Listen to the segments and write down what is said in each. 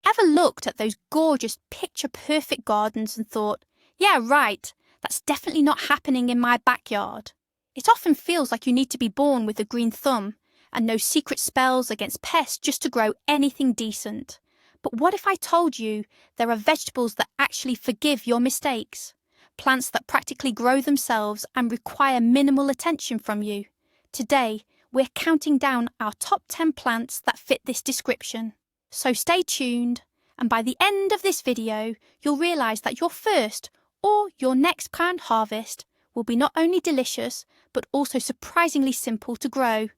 Ever looked at those gorgeous picture-perfect gardens and thought, yeah, right, that's definitely not happening in my backyard? It often feels like you need to be born with a green thumb and no secret spells against pests just to grow anything decent. But what if I told you there are vegetables that actually forgive your mistakes? Plants that practically grow themselves and require minimal attention from you. Today, we're counting down our top 10 plants that fit this description. So stay tuned, and by the end of this video, you'll realise that your first or your next planned harvest will be not only delicious, but also surprisingly simple to grow.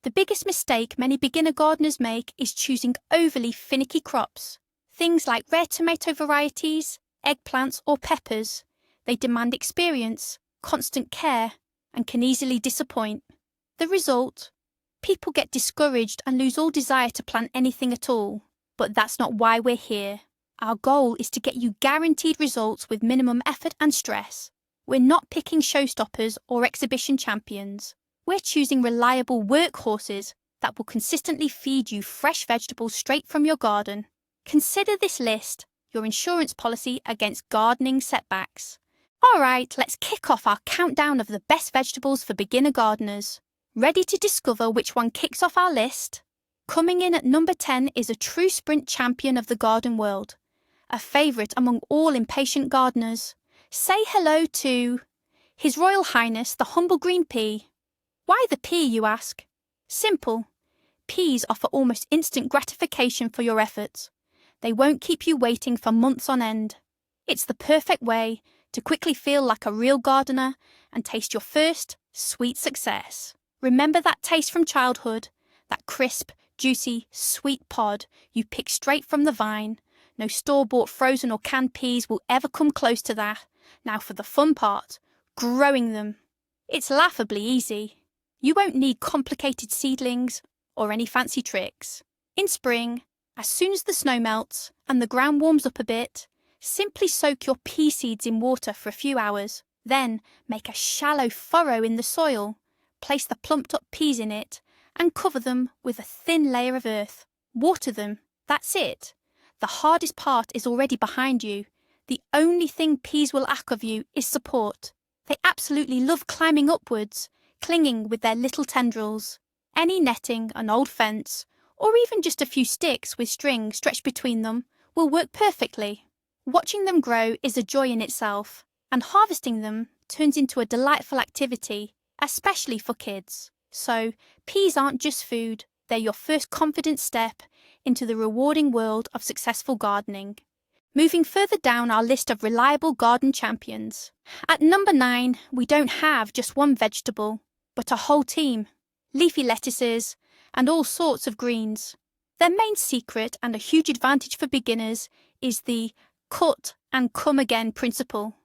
The biggest mistake many beginner gardeners make is choosing overly finicky crops. Things like rare tomato varieties, eggplants or peppers. They demand experience, constant care, and can easily disappoint. The result? People get discouraged and lose all desire to plant anything at all. But that's not why we're here. Our goal is to get you guaranteed results with minimum effort and stress. We're not picking showstoppers or exhibition champions. We're choosing reliable workhorses that will consistently feed you fresh vegetables straight from your garden. Consider this list your insurance policy against gardening setbacks. All right, let's kick off our countdown of the best vegetables for beginner gardeners. Ready to discover which one kicks off our list? Coming in at number 10 is a true sprint champion of the garden world, a favourite among all impatient gardeners. Say hello to His Royal Highness the humble green pea. Why the pea, you ask? Simple. Peas offer almost instant gratification for your efforts. They won't keep you waiting for months on end. It's the perfect way to quickly feel like a real gardener and taste your first sweet success. Remember that taste from childhood, that crisp, juicy, sweet pod you pick straight from the vine. No store-bought frozen or canned peas will ever come close to that. Now for the fun part, growing them. It's laughably easy. You won't need complicated seedlings or any fancy tricks. In spring, as soon as the snow melts and the ground warms up a bit, simply soak your pea seeds in water for a few hours. Then make a shallow furrow in the soil. Place the plumped up peas in it and cover them with a thin layer of earth. Water them, that's it. The hardest part is already behind you. The only thing peas will ask of you is support. They absolutely love climbing upwards, clinging with their little tendrils. Any netting, an old fence, or even just a few sticks with string stretched between them will work perfectly. Watching them grow is a joy in itself, and harvesting them turns into a delightful activity, especially for kids. So, peas aren't just food, they're your first confident step into the rewarding world of successful gardening. Moving further down our list of reliable garden champions. At number 9, we don't have just one vegetable, but a whole team. Leafy lettuces and all sorts of greens. Their main secret and a huge advantage for beginners is the cut and come again principle.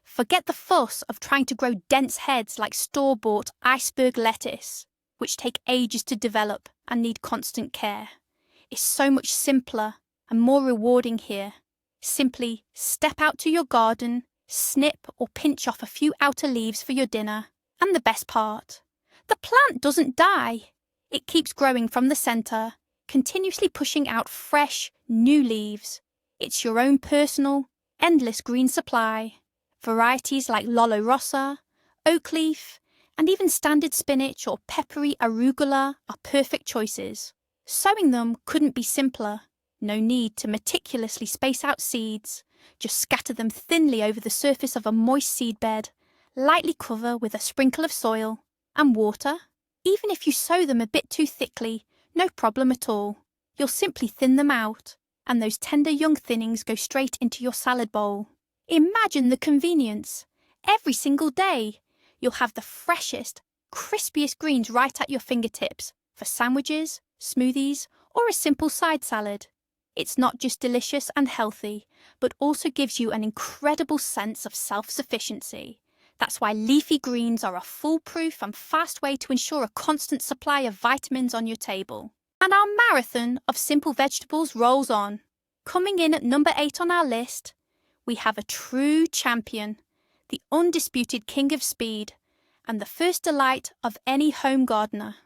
Forget the fuss of trying to grow dense heads like store-bought iceberg lettuce, which take ages to develop and need constant care. It's so much simpler and more rewarding here. Simply step out to your garden, snip or pinch off a few outer leaves for your dinner. And the best part, the plant doesn't die. It keeps growing from the centre, continuously pushing out fresh, new leaves. It's your own personal, endless green supply. Varieties like Lollo Rossa, oak leaf, and even standard spinach or peppery arugula are perfect choices. Sowing them couldn't be simpler. No need to meticulously space out seeds. Just scatter them thinly over the surface of a moist seedbed, lightly cover with a sprinkle of soil, and water. Even if you sow them a bit too thickly, no problem at all. You'll simply thin them out, and those tender young thinnings go straight into your salad bowl. Imagine the convenience. Every single day, you'll have the freshest, crispiest greens right at your fingertips for sandwiches, smoothies, or a simple side salad. It's not just delicious and healthy, but also gives you an incredible sense of self-sufficiency. That's why leafy greens are a foolproof and fast way to ensure a constant supply of vitamins on your table. And our marathon of simple vegetables rolls on. Coming in at number 8 on our list, we have a true champion, the undisputed king of speed, and the first delight of any home gardener.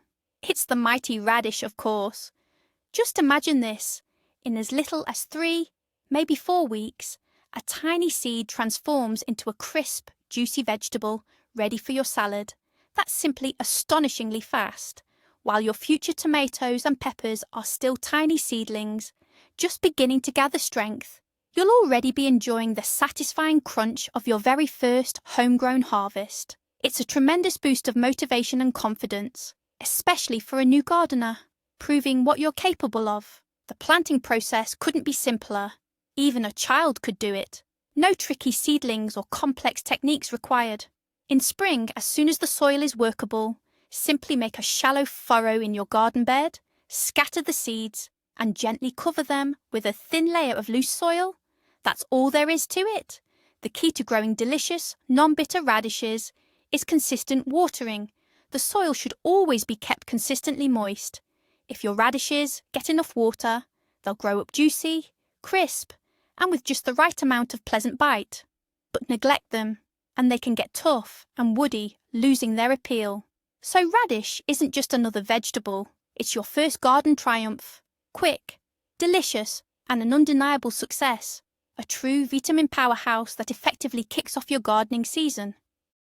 It's the mighty radish, of course. Just imagine this. In as little as 3, maybe 4 weeks, a tiny seed transforms into a crisp, juicy vegetable ready for your salad. That's simply astonishingly fast. While your future tomatoes and peppers are still tiny seedlings, just beginning to gather strength, you'll already be enjoying the satisfying crunch of your very first homegrown harvest. It's a tremendous boost of motivation and confidence, especially for a new gardener, proving what you're capable of. The planting process couldn't be simpler. Even a child could do it. No tricky seedlings or complex techniques required. In spring, as soon as the soil is workable, simply make a shallow furrow in your garden bed, scatter the seeds, and gently cover them with a thin layer of loose soil. That's all there is to it. The key to growing delicious, non-bitter radishes is consistent watering. The soil should always be kept consistently moist. If your radishes get enough water, they'll grow up juicy, crisp, and with just the right amount of pleasant bite. But neglect them, and they can get tough and woody, losing their appeal. So radish isn't just another vegetable, it's your first garden triumph. Quick, delicious, and an undeniable success. A true vitamin powerhouse that effectively kicks off your gardening season.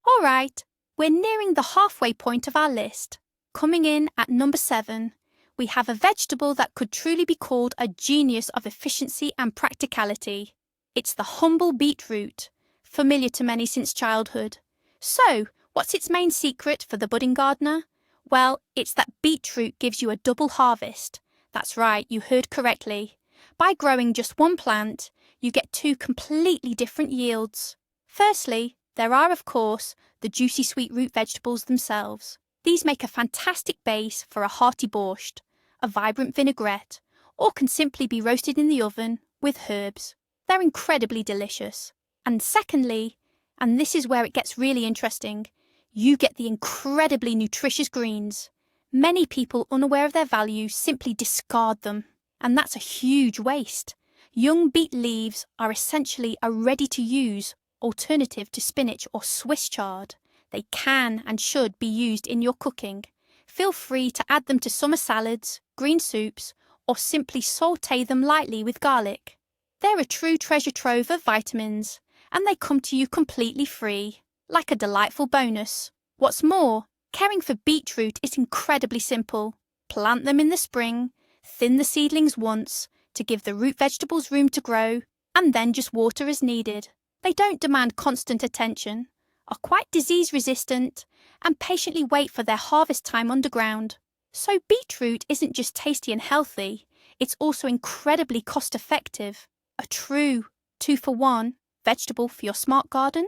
All right, we're nearing the halfway point of our list. Coming in at number 7, we have a vegetable that could truly be called a genius of efficiency and practicality. It's the humble beetroot, familiar to many since childhood. So, what's its main secret for the budding gardener? Well, it's that beetroot gives you a double harvest. That's right, you heard correctly. By growing just one plant, you get 2 completely different yields. Firstly, there are, of course, the juicy sweet root vegetables themselves. These make a fantastic base for a hearty borscht, a vibrant vinaigrette, or can simply be roasted in the oven with herbs. They're incredibly delicious. And secondly, and this is where it gets really interesting, you get the incredibly nutritious greens. Many people unaware of their value simply discard them, and that's a huge waste. Young beet leaves are essentially a ready-to-use alternative to spinach or Swiss chard. They can and should be used in your cooking. Feel free to add them to summer salads, green soups, or simply sauté them lightly with garlic. They're a true treasure trove of vitamins, and they come to you completely free, like a delightful bonus. What's more, caring for beetroot is incredibly simple. Plant them in the spring, thin the seedlings once to give the root vegetables room to grow, and then just water as needed. They don't demand constant attention, are quite disease-resistant, and patiently wait for their harvest time underground. So beetroot isn't just tasty and healthy, it's also incredibly cost-effective. A true 2-for-1 vegetable for your smart garden.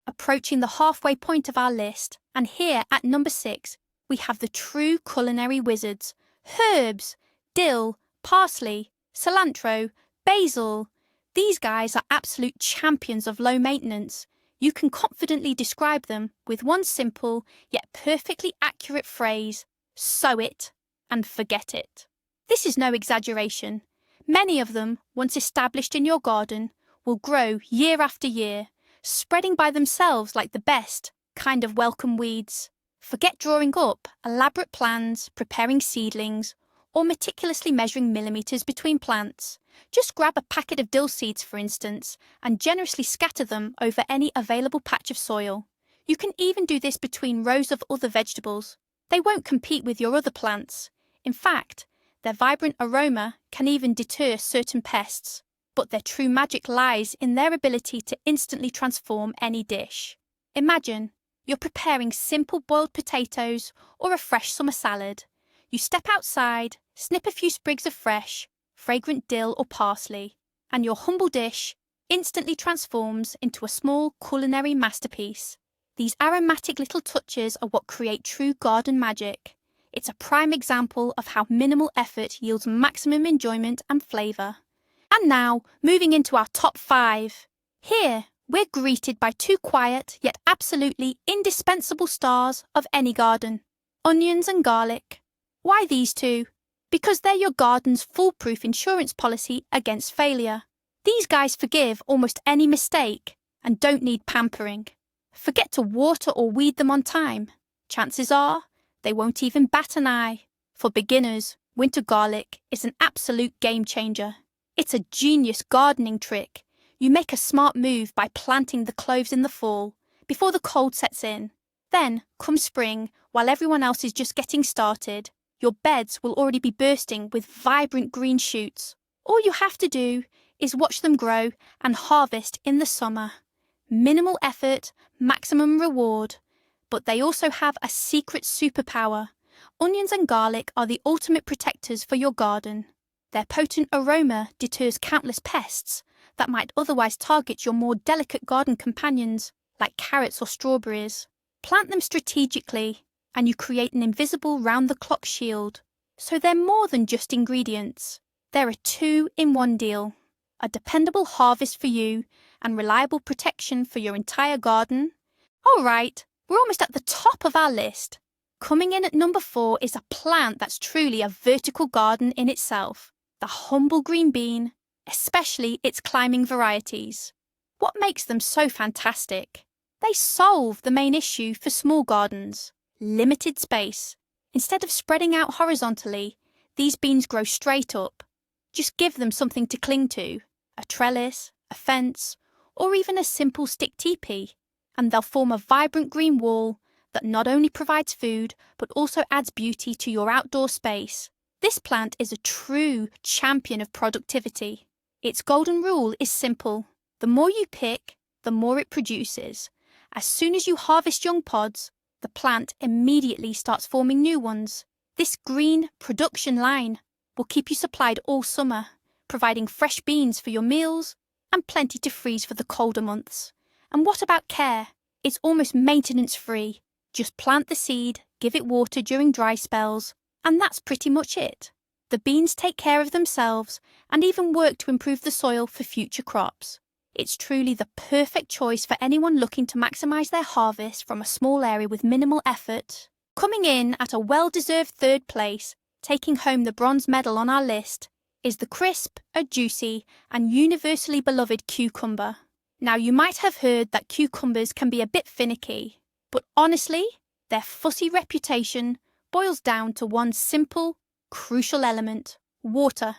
Approaching the halfway point of our list, and here at number 6, we have the true culinary wizards. Herbs, dill, parsley, cilantro, basil. These guys are absolute champions of low maintenance. You can confidently describe them with one simple yet perfectly accurate phrase: sow it and forget it. This is no exaggeration. Many of them, once established in your garden, will grow year after year, spreading by themselves like the best kind of welcome weeds. Forget drawing up elaborate plans, preparing seedlings, or meticulously measuring millimetres between plants. Just grab a packet of dill seeds, for instance, and generously scatter them over any available patch of soil. You can even do this between rows of other vegetables. They won't compete with your other plants. In fact, their vibrant aroma can even deter certain pests. But their true magic lies in their ability to instantly transform any dish. Imagine you're preparing simple boiled potatoes or a fresh summer salad. You step outside, snip a few sprigs of fresh, fragrant dill or parsley, and your humble dish instantly transforms into a small culinary masterpiece. These aromatic little touches are what create true garden magic. It's a prime example of how minimal effort yields maximum enjoyment and flavour. And now, moving into our top 5. Here, we're greeted by 2 quiet yet absolutely indispensable stars of any garden: onions and garlic. Why these 2? Because they're your garden's foolproof insurance policy against failure. These guys forgive almost any mistake and don't need pampering. Forget to water or weed them on time. Chances are, they won't even bat an eye. For beginners, winter garlic is an absolute game changer. It's a genius gardening trick. You make a smart move by planting the cloves in the fall, before the cold sets in. Then, come spring, while everyone else is just getting started, your beds will already be bursting with vibrant green shoots. All you have to do is watch them grow and harvest in the summer. Minimal effort, maximum reward. But they also have a secret superpower. Onions and garlic are the ultimate protectors for your garden. Their potent aroma deters countless pests that might otherwise target your more delicate garden companions, like carrots or strawberries. Plant them strategically, and you create an invisible round-the-clock shield. So they're more than just ingredients. They're a two-in-one deal. A dependable harvest for you and reliable protection for your entire garden. All right, we're almost at the top of our list. Coming in at number 4 is a plant that's truly a vertical garden in itself. The humble green bean, especially its climbing varieties. What makes them so fantastic? They solve the main issue for small gardens. Limited space. Instead of spreading out horizontally, these beans grow straight up. Just give them something to cling to, a trellis, a fence, or even a simple stick teepee, and they'll form a vibrant green wall that not only provides food, but also adds beauty to your outdoor space. This plant is a true champion of productivity. Its golden rule is simple. The more you pick, the more it produces. As soon as you harvest young pods, the plant immediately starts forming new ones. This green production line will keep you supplied all summer, providing fresh beans for your meals and plenty to freeze for the colder months. And what about care? It's almost maintenance-free. Just plant the seed, give it water during dry spells, and that's pretty much it. The beans take care of themselves and even work to improve the soil for future crops. It's truly the perfect choice for anyone looking to maximise their harvest from a small area with minimal effort. Coming in at a well-deserved 3rd place, taking home the bronze medal on our list, is the crisp, juicy, and universally beloved cucumber. Now, you might have heard that cucumbers can be a bit finicky, but honestly, their fussy reputation boils down to one simple, crucial element: water.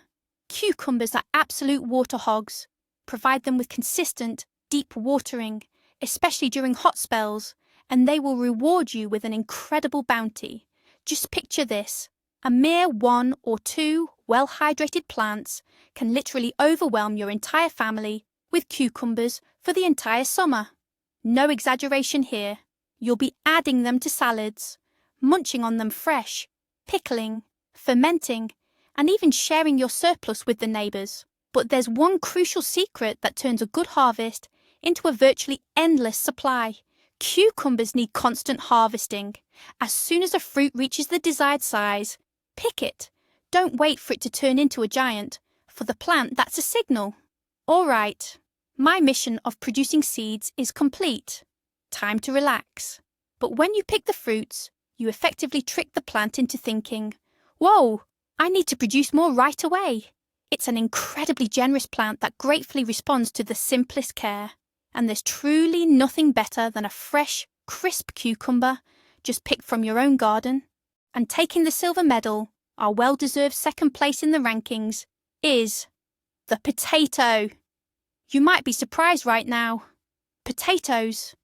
Cucumbers are absolute water hogs. Provide them with consistent, deep watering, especially during hot spells, and they will reward you with an incredible bounty. Just picture this. A mere 1 or 2 well-hydrated plants can literally overwhelm your entire family with cucumbers for the entire summer. No exaggeration here. You'll be adding them to salads, munching on them fresh, pickling, fermenting, and even sharing your surplus with the neighbours. But there's one crucial secret that turns a good harvest into a virtually endless supply. Cucumbers need constant harvesting. As soon as a fruit reaches the desired size, pick it. Don't wait for it to turn into a giant. For the plant, that's a signal. All right, my mission of producing seeds is complete. Time to relax. But when you pick the fruits, you effectively trick the plant into thinking, "Whoa, I need to produce more right away." It's an incredibly generous plant that gratefully responds to the simplest care. And there's truly nothing better than a fresh, crisp cucumber just picked from your own garden. And taking the silver medal, our well-deserved 2nd place in the rankings, is the potato. You might be surprised right now. Potatoes.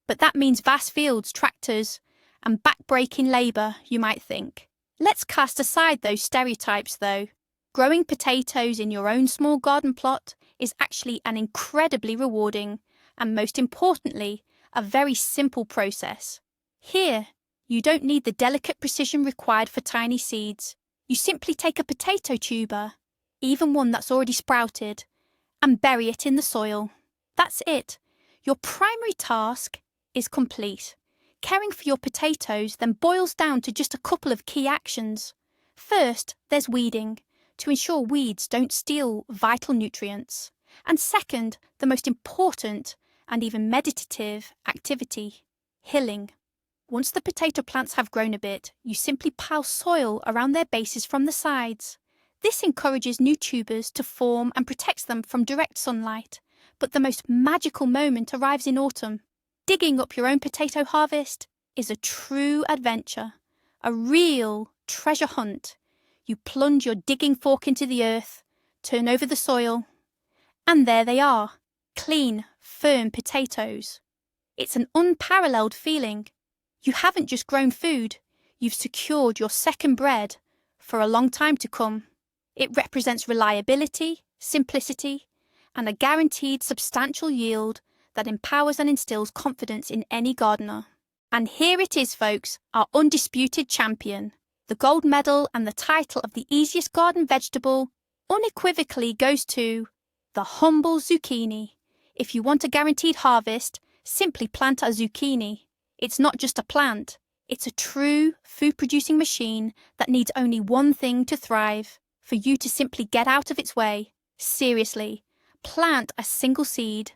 But that means vast fields, tractors, and back-breaking labour, you might think. Let's cast aside those stereotypes, though. Growing potatoes in your own small garden plot is actually an incredibly rewarding and, most importantly, a very simple process. Here, you don't need the delicate precision required for tiny seeds. You simply take a potato tuber, even one that's already sprouted, and bury it in the soil. That's it. Your primary task is complete. Caring for your potatoes then boils down to just a couple of key actions. First, there's weeding, to ensure weeds don't steal vital nutrients. And second, the most important and even meditative activity, hilling. Once the potato plants have grown a bit, you simply pile soil around their bases from the sides. This encourages new tubers to form and protects them from direct sunlight. But the most magical moment arrives in autumn. Digging up your own potato harvest is a true adventure, a real treasure hunt. You plunge your digging fork into the earth, Turn over the soil. And there they are, clean, firm potatoes. It's an unparalleled feeling. You haven't just grown food, you've secured your second bread for a long time to come. It represents reliability, simplicity, and a guaranteed substantial yield that empowers and instills confidence in any gardener. And here it is, folks, our undisputed champion. The gold medal and the title of the easiest garden vegetable unequivocally goes to the humble zucchini. If you want a guaranteed harvest, simply plant a zucchini. It's not just a plant, it's a true food-producing machine that needs only one thing to thrive: for you to simply get out of its way. Seriously, plant a single seed,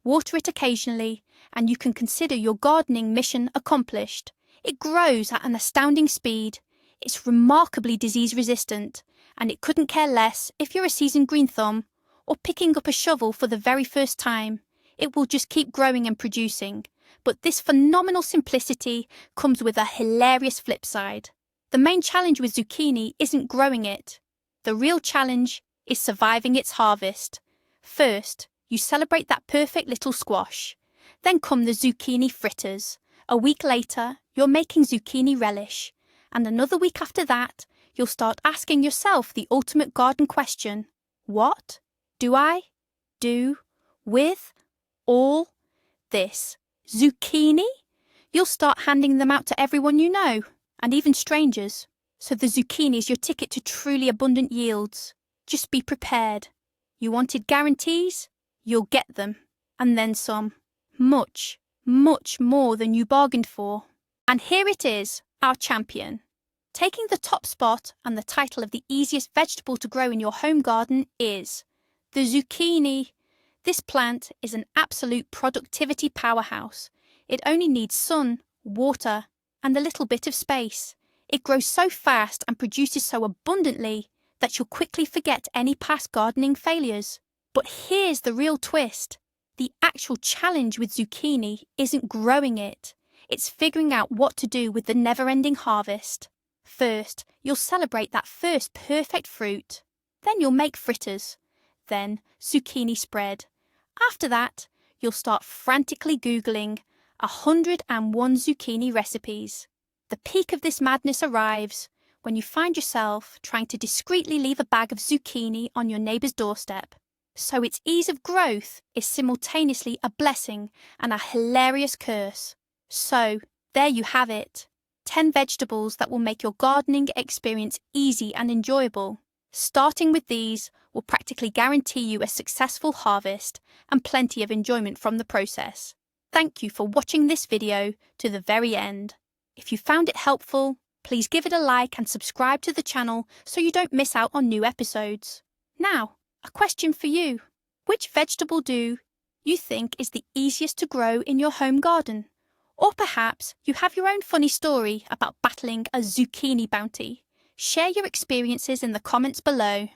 water it occasionally, and you can consider your gardening mission accomplished. It grows at an astounding speed. It's remarkably disease-resistant, and it couldn't care less if you're a seasoned green thumb or picking up a shovel for the very first time. It will just keep growing and producing. But this phenomenal simplicity comes with a hilarious flip side. The main challenge with zucchini isn't growing it. The real challenge is surviving its harvest. First, you celebrate that perfect little squash. Then come the zucchini fritters. A week later, you're making zucchini relish. And another week after that, you'll start asking yourself the ultimate garden question: what do I do with all this zucchini? You'll start handing them out to everyone you know, and even strangers. So the zucchini is your ticket to truly abundant yields. Just be prepared. You wanted guarantees? You'll get them. And then some. Much, much more than you bargained for. And here it is, our champion. Taking the top spot and the title of the easiest vegetable to grow in your home garden is the zucchini. This plant is an absolute productivity powerhouse. It only needs sun, water, and a little bit of space. It grows so fast and produces so abundantly that you'll quickly forget any past gardening failures. But here's the real twist. The actual challenge with zucchini isn't growing it. It's figuring out what to do with the never-ending harvest. First, you'll celebrate that first perfect fruit. Then you'll make fritters. Then zucchini spread. After that, you'll start frantically Googling 101 zucchini recipes. The peak of this madness arrives when you find yourself trying to discreetly leave a bag of zucchini on your neighbour's doorstep. So its ease of growth is simultaneously a blessing and a hilarious curse. So, there you have it. 10 vegetables that will make your gardening experience easy and enjoyable. Starting with these will practically guarantee you a successful harvest and plenty of enjoyment from the process. Thank you for watching this video to the very end. If you found it helpful, please give it a like and subscribe to the channel so you don't miss out on new episodes. Now, a question for you. Which vegetable do you think is the easiest to grow in your home garden? Or perhaps you have your own funny story about battling a zucchini bounty. Share your experiences in the comments below.